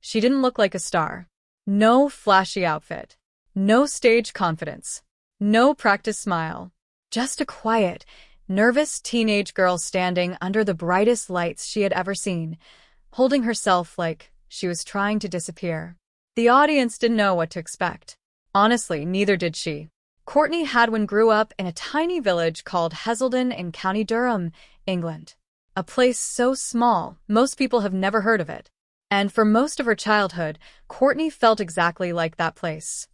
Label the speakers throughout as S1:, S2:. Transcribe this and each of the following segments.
S1: She didn't look like a star. No flashy outfit. No stage confidence. No practice smile. Just a quiet, nervous teenage girl standing under the brightest lights she had ever seen, holding herself like she was trying to disappear. The audience didn't know what to expect. Honestly, neither did she. Courtney Hadwin grew up in a tiny village called Heselden in County Durham, England. A place so small, most people have never heard of it. And for most of her childhood, Courtney felt exactly like that place.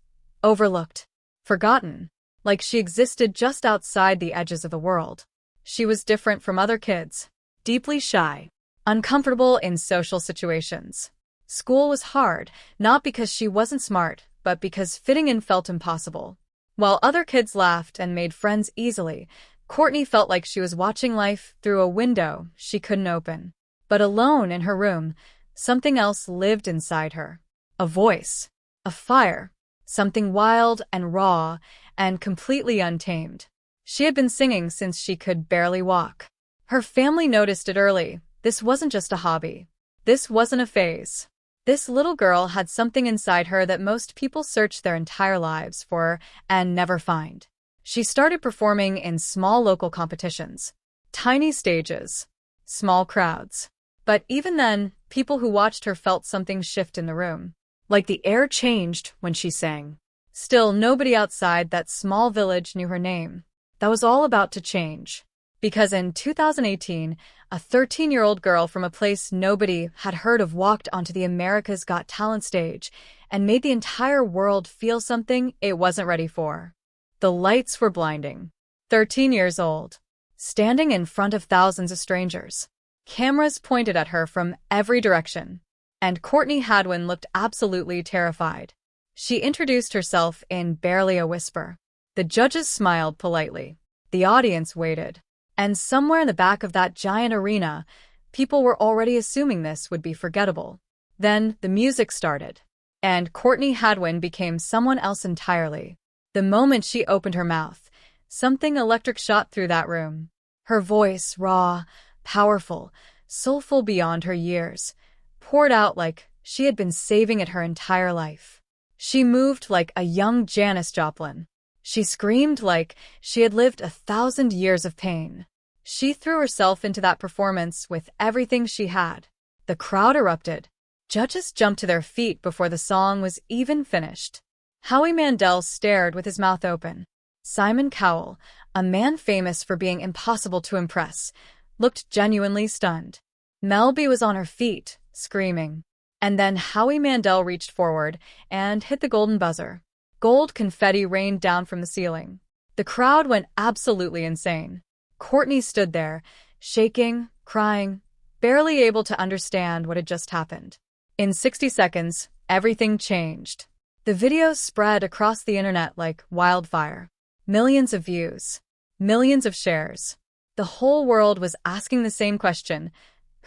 S1: Overlooked. Forgotten. Like she existed just outside the edges of the world. She was different from other kids. Deeply shy. Uncomfortable in social situations. School was hard, not because she wasn't smart, but because fitting in felt impossible. While other kids laughed and made friends easily, Courtney felt like she was watching life through a window she couldn't open. But alone in her room, something else lived inside her. A voice. A fire. Something wild and raw and completely untamed. She had been singing since she could barely walk. Her family noticed it early. This wasn't just a hobby. This wasn't a phase. This little girl had something inside her that most people search their entire lives for and never find. She started performing in small local competitions. Tiny stages. Small crowds. But even then, people who watched her felt something shift in the room. Like the air changed when she sang. Still, nobody outside that small village knew her name. That was all about to change. Because in 2018, a 13-year-old girl from a place nobody had heard of walked onto the America's Got Talent stage and made the entire world feel something it wasn't ready for. The lights were blinding. 13 years old. Standing in front of thousands of strangers. Cameras pointed at her from every direction. And Courtney Hadwin looked absolutely terrified. She introduced herself in barely a whisper. The judges smiled politely. The audience waited. And somewhere in the back of that giant arena, people were already assuming this would be forgettable. Then the music started. And Courtney Hadwin became someone else entirely. The moment she opened her mouth, something electric shot through that room. Her voice, raw, powerful, soulful beyond her years, poured out like she had been saving it her entire life. She moved like a young Janis Joplin. She screamed like she had lived 1,000 years of pain. She threw herself into that performance with everything she had. The crowd erupted. Judges jumped to their feet before the song was even finished. Howie Mandel stared with his mouth open. Simon Cowell, a man famous for being impossible to impress, looked genuinely stunned. Mel B was on her feet, screaming. And then Howie Mandel reached forward and hit the golden buzzer. Gold confetti rained down from the ceiling. The crowd went absolutely insane. Courtney stood there, shaking, crying, barely able to understand what had just happened. In 60 seconds, everything changed. The video spread across the internet like wildfire. Millions of views. Millions of shares. The whole world was asking the same question.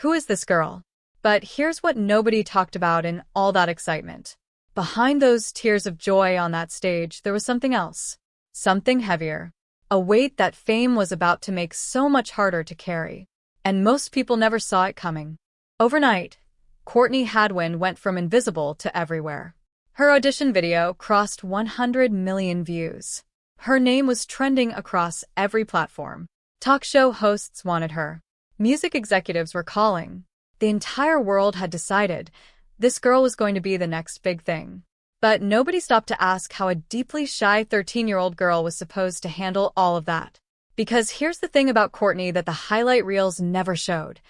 S1: Who is this girl? But here's what nobody talked about in all that excitement. Behind those tears of joy on that stage, there was something else. Something heavier. A weight that fame was about to make so much harder to carry. And most people never saw it coming. Overnight, Courtney Hadwin went from invisible to everywhere. Her audition video crossed 100 million views. Her name was trending across every platform. Talk show hosts wanted her. Music executives were calling. The entire world had decided this girl was going to be the next big thing. But nobody stopped to ask how a deeply shy 13-year-old girl was supposed to handle all of that. Because here's the thing about Courtney that the highlight reels never showed.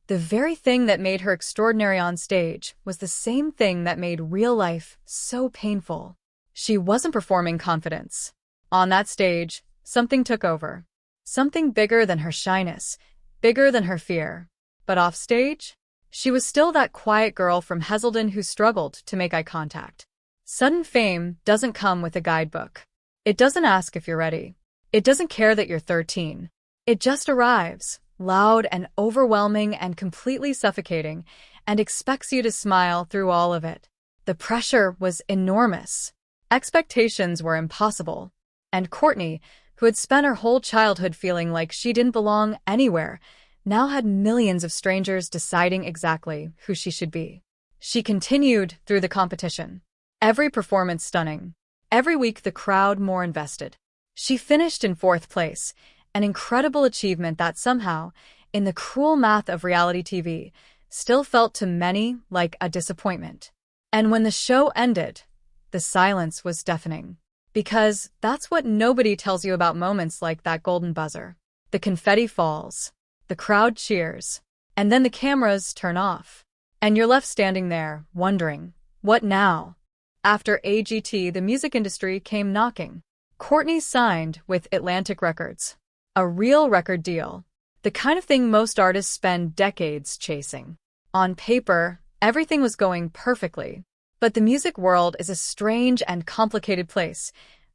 S1: The very thing that made her extraordinary on stage was the same thing that made real life so painful. She wasn't performing confidence. On that stage, something took over. Something bigger than her shyness, bigger than her fear. But off stage, she was still that quiet girl from Heselden who struggled to make eye contact. Sudden fame doesn't come with a guidebook. It doesn't ask if you're ready. It doesn't care that you're 13. It just arrives, loud and overwhelming and completely suffocating, and expects you to smile through all of it. The pressure was enormous. Expectations were impossible. And Courtney, who had spent her whole childhood feeling like she didn't belong anywhere, now had millions of strangers deciding exactly who she should be. She continued through the competition. Every performance stunning. Every week the crowd more invested. She finished in 4th place, an incredible achievement that somehow, in the cruel math of reality TV, still felt to many like a disappointment. And when the show ended, the silence was deafening. Because that's what nobody tells you about moments like that golden buzzer. The confetti falls, the crowd cheers, and then the cameras turn off. And you're left standing there, wondering, what now? After AGT, the music industry came knocking. Courtney signed with Atlantic Records. A real record deal. The kind of thing most artists spend decades chasing. On paper, everything was going perfectly. But the music world is a strange and complicated place,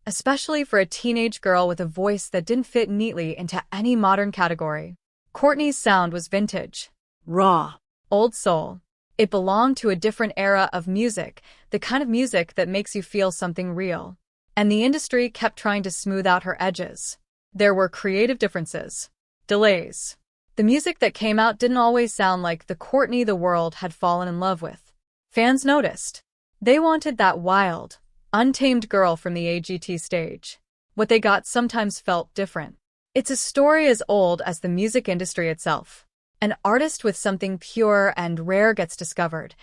S1: especially for a teenage girl with a voice that didn't fit neatly into any modern category. Courtney's sound was vintage, raw, old soul. It belonged to a different era of music, the kind of music that makes you feel something real. And the industry kept trying to smooth out her edges. There were creative differences, delays. The music that came out didn't always sound like the Courtney the world had fallen in love with. Fans noticed. They wanted that wild, untamed girl from the AGT stage. What they got sometimes felt different. It's a story as old as the music industry itself. An artist with something pure and rare gets discovered,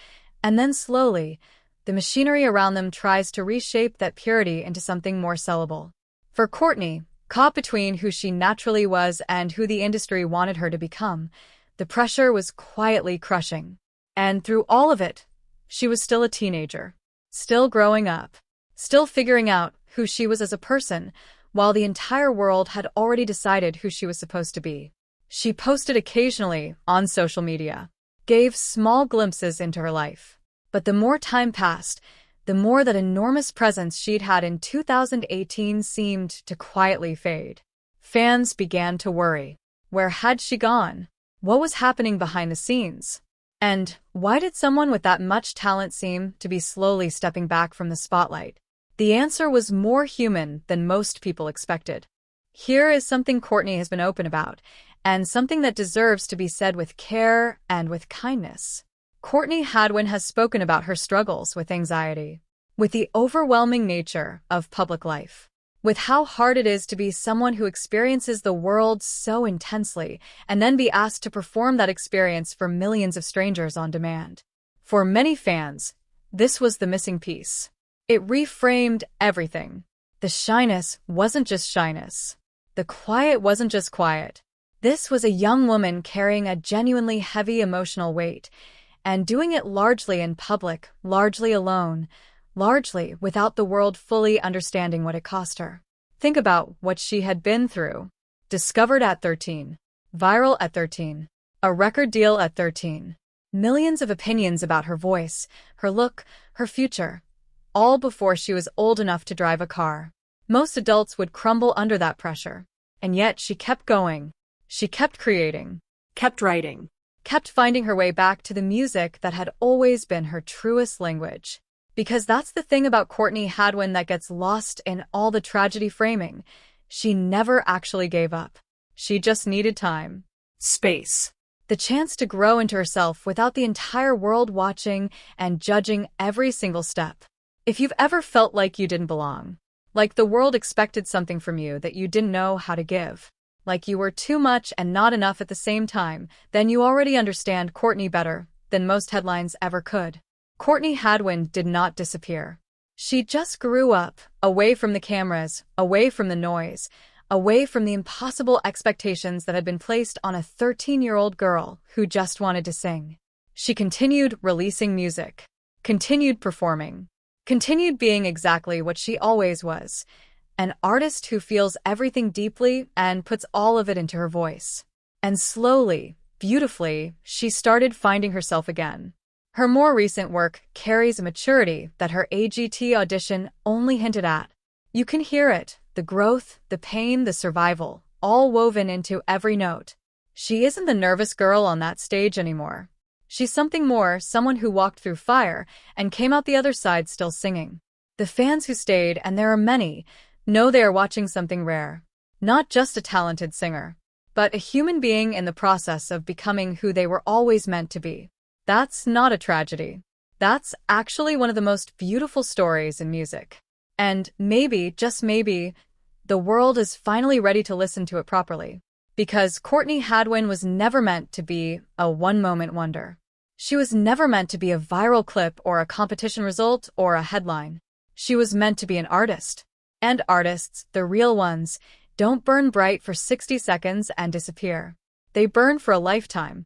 S1: and then slowly, the machinery around them tries to reshape that purity into something more sellable. For Courtney, caught between who she naturally was and who the industry wanted her to become, the pressure was quietly crushing. And through all of it, she was still a teenager, still growing up, still figuring out who she was as a person, while the entire world had already decided who she was supposed to be. She posted occasionally on social media, gave small glimpses into her life. But the more time passed, the more that enormous presence she'd had in 2018 seemed to quietly fade. Fans began to worry. Where had she gone? What was happening behind the scenes? And why did someone with that much talent seem to be slowly stepping back from the spotlight? The answer was more human than most people expected. Here is something Courtney has been open about, and something that deserves to be said with care and with kindness. Courtney Hadwin has spoken about her struggles with anxiety, with the overwhelming nature of public life, with how hard it is to be someone who experiences the world so intensely and then be asked to perform that experience for millions of strangers on demand. For many fans, this was the missing piece. It reframed everything. The shyness wasn't just shyness. The quiet wasn't just quiet. This was a young woman carrying a genuinely heavy emotional weight, and doing it largely in public, largely alone, largely without the world fully understanding what it cost her. Think about what she had been through. Discovered at 13. Viral at 13. A record deal at 13. Millions of opinions about her voice, her look, her future. All before she was old enough to drive a car. Most adults would crumble under that pressure. And yet she kept going. She kept creating, kept writing, kept finding her way back to the music that had always been her truest language. Because that's the thing about Courtney Hadwin that gets lost in all the tragedy framing. She never actually gave up. She just needed time, space, the chance to grow into herself without the entire world watching and judging every single step. If you've ever felt like you didn't belong, like the world expected something from you that you didn't know how to give, like you were too much and not enough at the same time, then you already understand Courtney better than most headlines ever could. Courtney Hadwin did not disappear. She just grew up, away from the cameras, away from the noise, away from the impossible expectations that had been placed on a 13-year-old girl who just wanted to sing. She continued releasing music, continued performing, continued being exactly what she always was, an artist who feels everything deeply and puts all of it into her voice. And slowly, beautifully, she started finding herself again. Her more recent work carries a maturity that her AGT audition only hinted at. You can hear it, the growth, the pain, the survival, all woven into every note. She isn't the nervous girl on that stage anymore. She's something more, someone who walked through fire and came out the other side still singing. The fans who stayed, and there are many, know they are watching something rare. Not just a talented singer, but a human being in the process of becoming who they were always meant to be. That's not a tragedy. That's actually one of the most beautiful stories in music. And maybe, just maybe, the world is finally ready to listen to it properly. Because Courtney Hadwin was never meant to be a one-moment wonder. She was never meant to be a viral clip or a competition result or a headline. She was meant to be an artist. And artists, the real ones, don't burn bright for 60 seconds and disappear. They burn for a lifetime.